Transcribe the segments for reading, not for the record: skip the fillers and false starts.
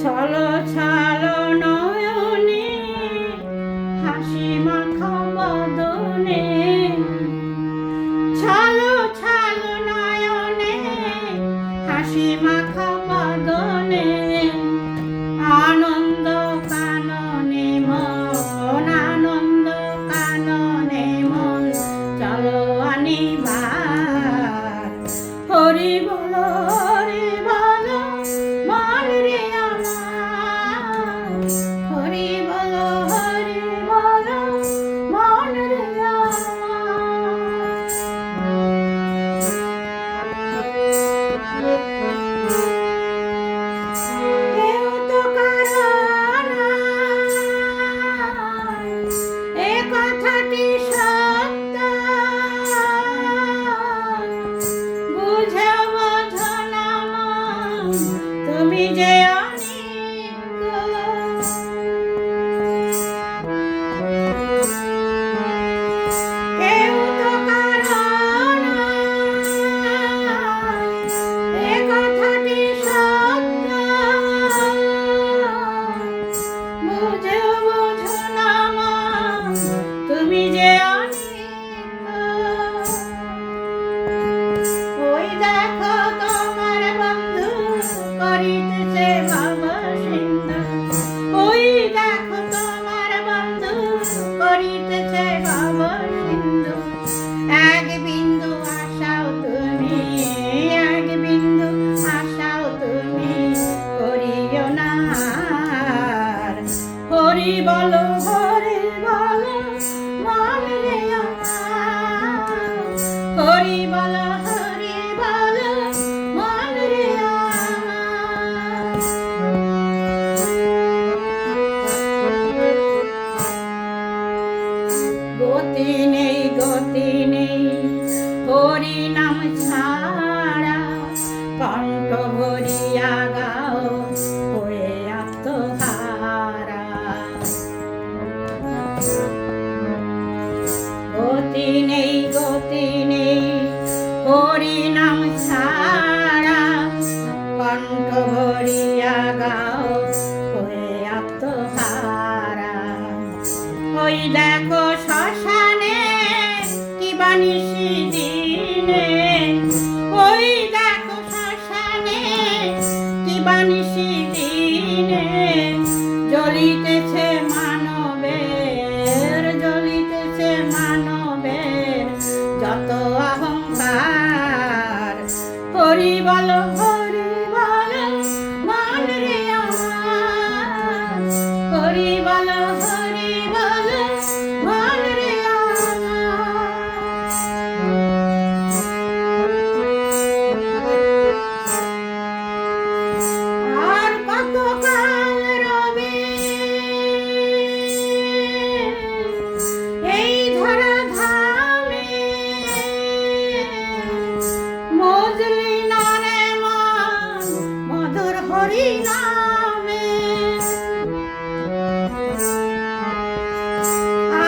ছলো ছলো নয়নে হাসি মাখা বদনে, ছলো ছলো নয়নে হাসি মাখা বদনে, আনন্দ কাননে মন, আনন্দ কাননে মন, চলো আনিবার হরি বলো হরি বলো মন রে আমার, হরি বলো হরি বলো মন রে কেউ তো কারো নয়, এ কথাটি সত্য, বুঝে বোঝো না মন, তুমি যে অনিত্য। কেউ তো কারো নয়, এ কথাটি সত্য, বুঝে বোঝো না মন, তুমি যে অনিত্য। ওই দেখো তোমার বন্ধু করিতেছে ভব সিন্ধু, ওই দেখো তোমার বন্ধু করিতেছে ভব সিন্ধু, এক বিন্দু আশাও তুমি, এক বিন্দু আশাও তুমি করিও না আর। হরি বলো মন রে আমার, হরি বলো মন রে আমার। গতি নেই হরি নাম ছাড়া, কণ্ঠ ভরিয়া গাও হয়ে আত্মহারা। গতি নেই হরি নাম ছাড়া, কণ্ঠ ভরিয়া গাও হয়ে আত্মহারা। ওই দেখো শ্মশানে কি বানিসি দিনে, ওই দেখো শ্মশানে কি বানিসি দিনে, জ্বলিতেছে মানবের, জ্বলিতেছে মানবের যত অহংকার। হরি বলো মন রে আমার, হরি বলো মন রে আমার। আর কত কাল রবে এই ধরা ধামে, মজলি না রে মন মধুর হরি নামে।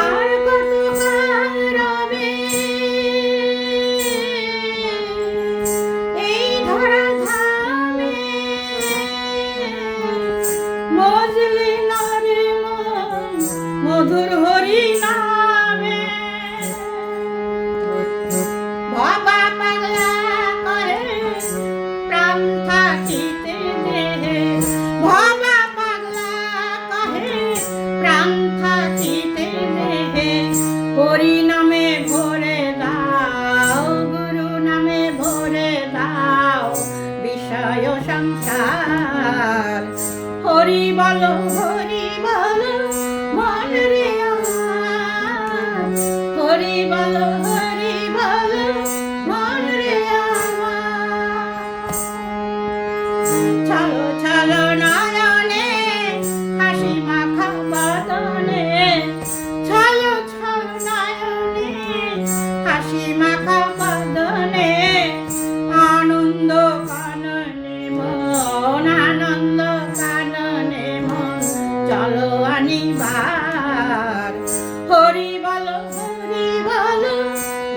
আর কত কাল রবে এই ধরা ধামে, মজলি না রে মন মধুর হরি নামে। বাবা পাগলা করে প্রাণ থাকিতে দেহে, বাবা পাগলা কহে প্রাণ থাকিতে দেহে, হরি নামে ভরে দাও, গুরু নামে ভরে দাও বিষয় সংসার। হরি বলো মন রে আমার, হরি বলো মন রে আমার। ছলো ছলো নয়নে হাসি মাখা বদনে, ছলো ছলো নয়নে হাসি মাখা বদনে, আনন্দ কাননে মন, আনন্দ কাননে মন, চলো আনিবার। হরি বলো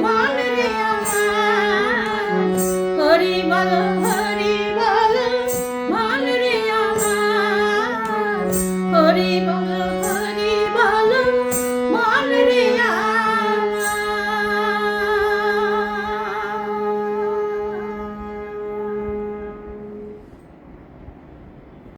মন রে আমার, হরি বলো মন হরি বল